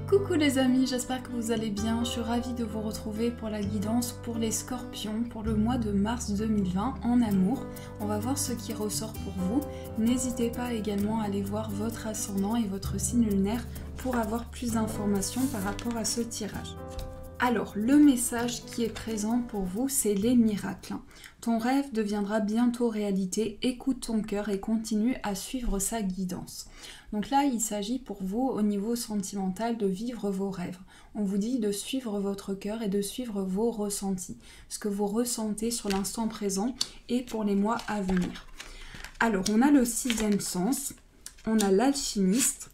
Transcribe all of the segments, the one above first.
Coucou les amis, j'espère que vous allez bien. Je suis ravie de vous retrouver pour la guidance pour les scorpions pour le mois de mars 2020 en amour. On va voir ce qui ressort pour vous. N'hésitez pas également à aller voir votre ascendant et votre signe lunaire pour avoir plus d'informations par rapport à ce tirage. Alors, le message qui est présent pour vous, c'est les miracles. Ton rêve deviendra bientôt réalité, écoute ton cœur et continue à suivre sa guidance. Donc là, il s'agit pour vous, au niveau sentimental, de vivre vos rêves. On vous dit de suivre votre cœur et de suivre vos ressentis, ce que vous ressentez sur l'instant présent et pour les mois à venir. Alors, on a le sixième sens, on a l'alchimiste,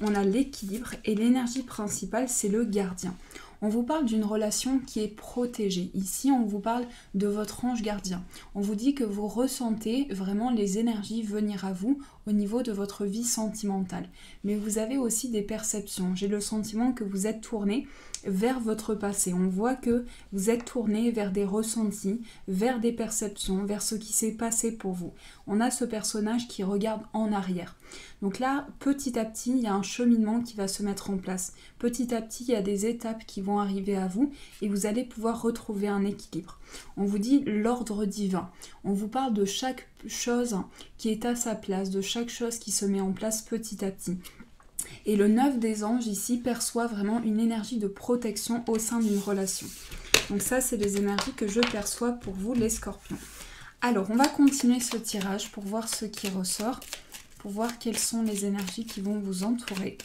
on a l'équilibre et l'énergie principale, c'est le gardien. On vous parle d'une relation qui est protégée. Ici, on vous parle de votre ange gardien. On vous dit que vous ressentez vraiment les énergies venir à vous au niveau de votre vie sentimentale. Mais vous avez aussi des perceptions. J'ai le sentiment que vous êtes tourné vers votre passé. On voit que vous êtes tourné vers des ressentis, vers des perceptions, vers ce qui s'est passé pour vous. On a ce personnage qui regarde en arrière. Donc là, petit à petit, il y a un cheminement qui va se mettre en place. Petit à petit, il y a des étapes qui vont arriver à vous et vous allez pouvoir retrouver un équilibre. On vous dit l'ordre divin. On vous parle de chaque chose qui est à sa place, de chaque chose qui se met en place petit à petit. Et le 9 des anges ici perçoit vraiment une énergie de protection au sein d'une relation. Donc ça, c'est les énergies que je perçois pour vous les scorpions. Alors, on va continuer ce tirage pour voir ce qui ressort, pour voir quelles sont les énergies qui vont vous entourer.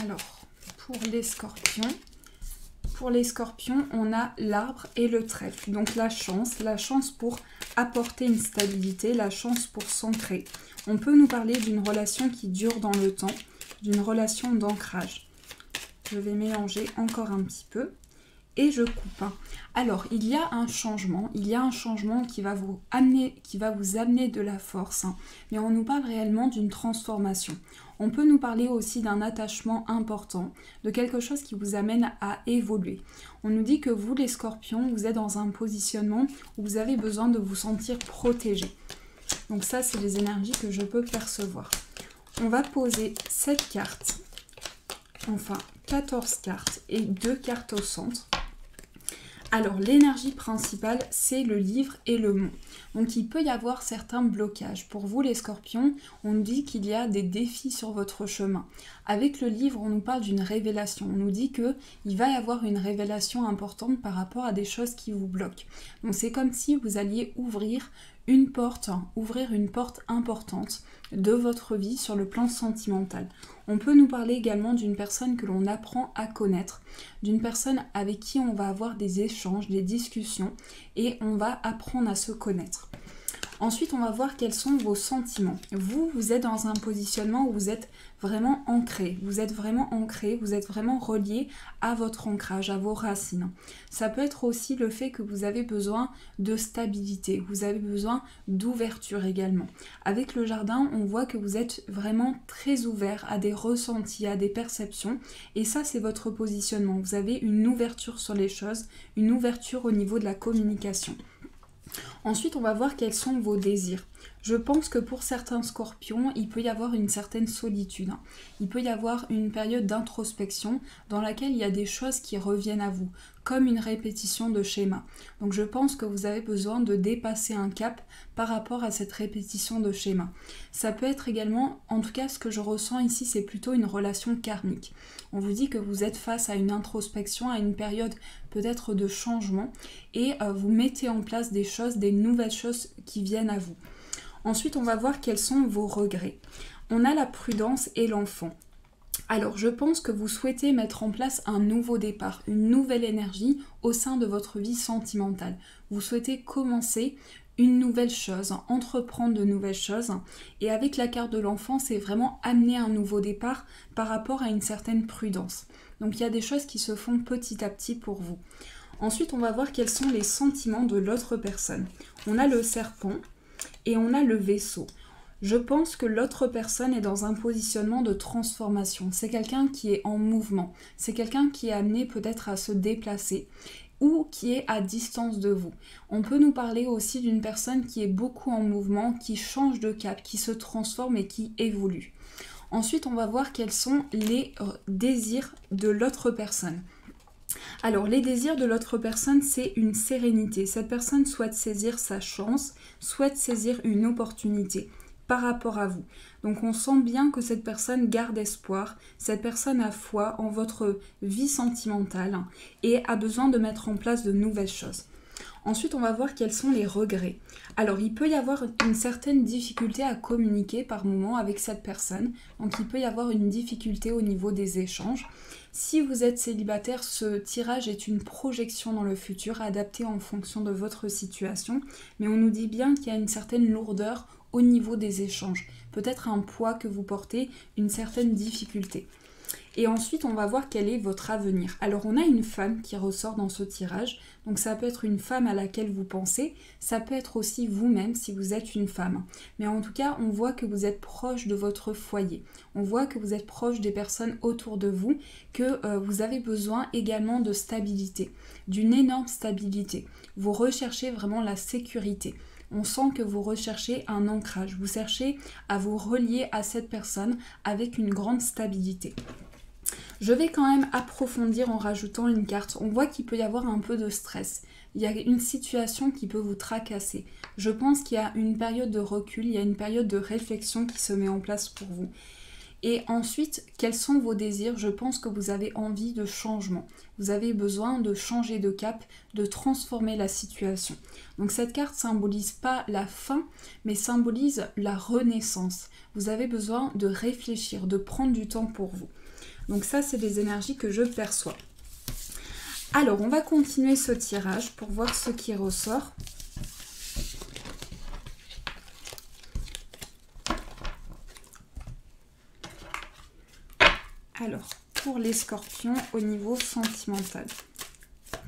Alors, pour les scorpions, on a l'arbre et le trèfle. Donc la chance pour apporter une stabilité, la chance pour s'ancrer. On peut nous parler d'une relation qui dure dans le temps, d'une relation d'ancrage. Je vais mélanger encore un petit peu et je coupe. Alors, il y a un changement qui va vous amener de la force, mais on nous parle réellement d'une transformation. On peut nous parler aussi d'un attachement important, de quelque chose qui vous amène à évoluer. On nous dit que vous, les scorpions, vous êtes dans un positionnement où vous avez besoin de vous sentir protégé. Donc ça, c'est les énergies que je peux percevoir. On va poser 7 cartes, enfin 14 cartes et 2 cartes au centre. Alors, l'énergie principale, c'est le livre et le mont. Donc, il peut y avoir certains blocages. Pour vous, les scorpions, on nous dit qu'il y a des défis sur votre chemin. Avec le livre, on nous parle d'une révélation. On nous dit qu'il va y avoir une révélation importante par rapport à des choses qui vous bloquent. Donc, c'est comme si vous alliez ouvrir une porte importante de votre vie sur le plan sentimental. On peut nous parler également d'une personne que l'on apprend à connaître, d'une personne avec qui on va avoir des échanges, des discussions et on va apprendre à se connaître. Ensuite, on va voir quels sont vos sentiments. Vous êtes dans un positionnement où vous êtes vraiment ancré. Vous êtes vraiment relié à votre ancrage, à vos racines. Ça peut être aussi le fait que vous avez besoin de stabilité. Vous avez besoin d'ouverture également. Avec le jardin, on voit que vous êtes vraiment très ouvert à des ressentis, à des perceptions. Et ça, c'est votre positionnement. Vous avez une ouverture sur les choses, une ouverture au niveau de la communication. Ensuite, on va voir quels sont vos désirs. Je pense que pour certains scorpions, il peut y avoir une certaine solitude. Il peut y avoir une période d'introspection dans laquelle il y a des choses qui reviennent à vous, comme une répétition de schéma. Donc je pense que vous avez besoin de dépasser un cap par rapport à cette répétition de schéma. Ça peut être également, en tout cas ce que je ressens ici, c'est plutôt une relation karmique. On vous dit que vous êtes face à une introspection, à une période peut-être de changement et vous mettez en place des choses, des nouvelles choses qui viennent à vous. Ensuite, on va voir quels sont vos regrets. On a la prudence et l'enfant. Alors, je pense que vous souhaitez mettre en place un nouveau départ, une nouvelle énergie au sein de votre vie sentimentale. Vous souhaitez commencer une nouvelle chose, entreprendre de nouvelles choses. Et avec la carte de l'enfant, c'est vraiment amener un nouveau départ par rapport à une certaine prudence. Donc, il y a des choses qui se font petit à petit pour vous. Ensuite, on va voir quels sont les sentiments de l'autre personne. On a le serpent et on a le vaisseau. Je pense que l'autre personne est dans un positionnement de transformation. C'est quelqu'un qui est en mouvement. C'est quelqu'un qui est amené peut-être à se déplacer ou qui est à distance de vous. On peut nous parler aussi d'une personne qui est beaucoup en mouvement, qui change de cap, qui se transforme et qui évolue. Ensuite, on va voir quels sont les désirs de l'autre personne. Alors, les désirs de l'autre personne, c'est une sérénité. Cette personne souhaite saisir sa chance, souhaite saisir une opportunité par rapport à vous. Donc, on sent bien que cette personne garde espoir, cette personne a foi en votre vie sentimentale et a besoin de mettre en place de nouvelles choses. Ensuite, on va voir quels sont les regrets. Alors, il peut y avoir une certaine difficulté à communiquer par moment avec cette personne. Donc, il peut y avoir une difficulté au niveau des échanges. Si vous êtes célibataire, ce tirage est une projection dans le futur, adaptée en fonction de votre situation. Mais on nous dit bien qu'il y a une certaine lourdeur au niveau des échanges. Peut-être un poids que vous portez, une certaine difficulté. Et ensuite, on va voir quel est votre avenir. Alors, on a une femme qui ressort dans ce tirage. Donc, ça peut être une femme à laquelle vous pensez. Ça peut être aussi vous-même si vous êtes une femme. Mais en tout cas, on voit que vous êtes proche de votre foyer. On voit que vous êtes proche des personnes autour de vous, que vous avez besoin également de stabilité, d'une énorme stabilité. Vous recherchez vraiment la sécurité. On sent que vous recherchez un ancrage. Vous cherchez à vous relier à cette personne avec une grande stabilité. Je vais quand même approfondir en rajoutant une carte. On voit qu'il peut y avoir un peu de stress. Il y a une situation qui peut vous tracasser. Je pense qu'il y a une période de recul, il y a une période de réflexion qui se met en place pour vous. Et ensuite, quels sont vos désirs? Je pense que vous avez envie de changement. Vous avez besoin de changer de cap, de transformer la situation. Donc cette carte symbolise pas la fin, mais symbolise la renaissance. Vous avez besoin de réfléchir, de prendre du temps pour vous. Donc ça, c'est des énergies que je perçois. Alors, on va continuer ce tirage pour voir ce qui ressort. Alors, pour les scorpions au niveau sentimental,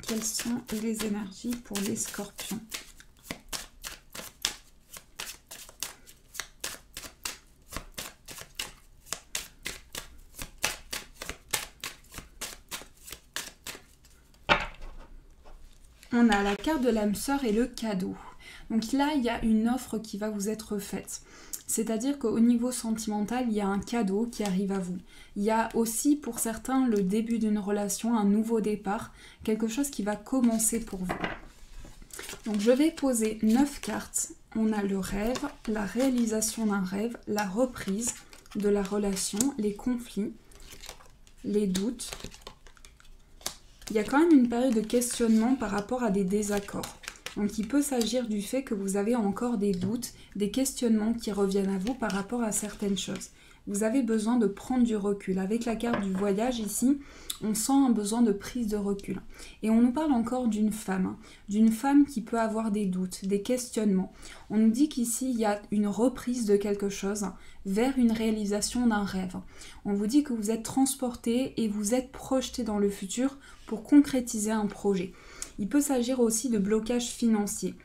quelles sont les énergies pour les scorpions ? On a la carte de l'âme sœur et le cadeau. Donc là, il y a une offre qui va vous être faite. C'est-à-dire qu'au niveau sentimental, il y a un cadeau qui arrive à vous. Il y a aussi pour certains le début d'une relation, un nouveau départ, quelque chose qui va commencer pour vous. Donc je vais poser 9 cartes. On a le rêve, la réalisation d'un rêve, la reprise de la relation, les conflits, les doutes. Il y a quand même une période de questionnement par rapport à des désaccords. Donc il peut s'agir du fait que vous avez encore des doutes, des questionnements qui reviennent à vous par rapport à certaines choses. Vous avez besoin de prendre du recul. Avec la carte du voyage ici, on sent un besoin de prise de recul. Et on nous parle encore d'une femme qui peut avoir des doutes, des questionnements. On nous dit qu'ici, il y a une reprise de quelque chose vers une réalisation d'un rêve. On vous dit que vous êtes transporté et vous êtes projeté dans le futur pour concrétiser un projet. Il peut s'agir aussi de blocage financier,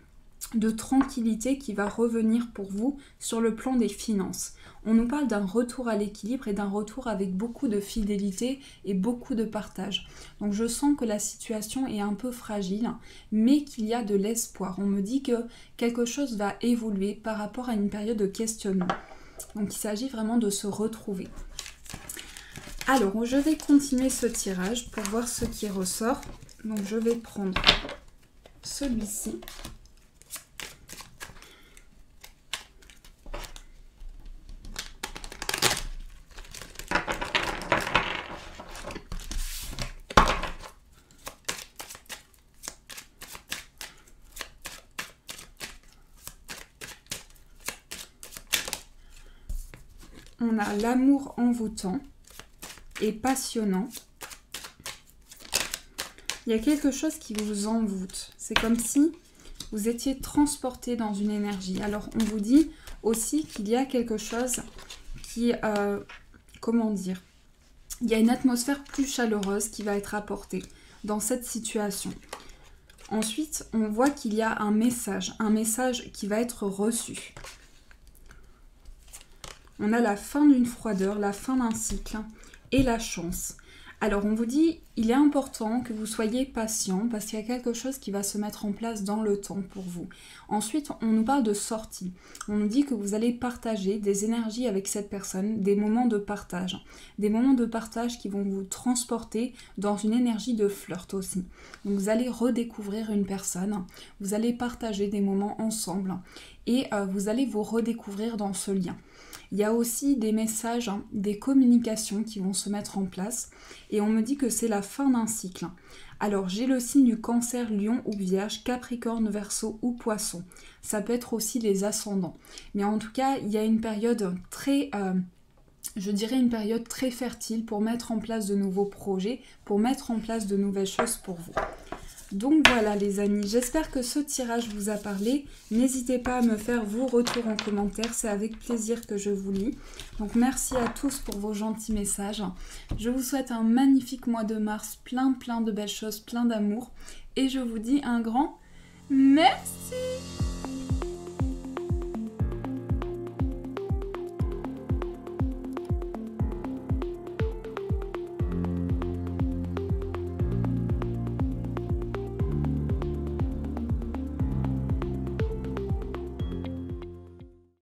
de tranquillité qui va revenir pour vous sur le plan des finances. On nous parle d'un retour à l'équilibre et d'un retour avec beaucoup de fidélité et beaucoup de partage. Donc je sens que la situation est un peu fragile, mais qu'il y a de l'espoir. On me dit que quelque chose va évoluer par rapport à une période de questionnement. Donc il s'agit vraiment de se retrouver. Alors je vais continuer ce tirage pour voir ce qui ressort. Donc je vais prendre celui-ci. On a l'amour envoûtant et passionnant. Il y a quelque chose qui vous envoûte. C'est comme si vous étiez transporté dans une énergie. Alors, on vous dit aussi qu'il y a quelque chose qui... comment dire ? Il y a une atmosphère plus chaleureuse qui va être apportée dans cette situation. Ensuite, on voit qu'il y a un message qui va être reçu. On a la fin d'une froideur, la fin d'un cycle et la chance. Alors on vous dit, il est important que vous soyez patient parce qu'il y a quelque chose qui va se mettre en place dans le temps pour vous. Ensuite, on nous parle de sortie. On nous dit que vous allez partager des énergies avec cette personne, des moments de partage. Des moments de partage qui vont vous transporter dans une énergie de flirt aussi. Donc vous allez redécouvrir une personne, vous allez partager des moments ensemble et vous allez vous redécouvrir dans ce lien. Il y a aussi des messages, des communications qui vont se mettre en place et on me dit que c'est la fin d'un cycle. Alors j'ai le signe du Cancer, Lion ou Vierge, Capricorne, Verseau ou Poisson. Ça peut être aussi les ascendants. Mais en tout cas, il y a une période très... je dirais une période très fertile pour mettre en place de nouveaux projets, pour mettre en place de nouvelles choses pour vous. Donc voilà les amis, j'espère que ce tirage vous a parlé. N'hésitez pas à me faire vos retours en commentaire, c'est avec plaisir que je vous lis. Donc merci à tous pour vos gentils messages. Je vous souhaite un magnifique mois de mars, plein de belles choses, plein d'amour. Et je vous dis un grand merci.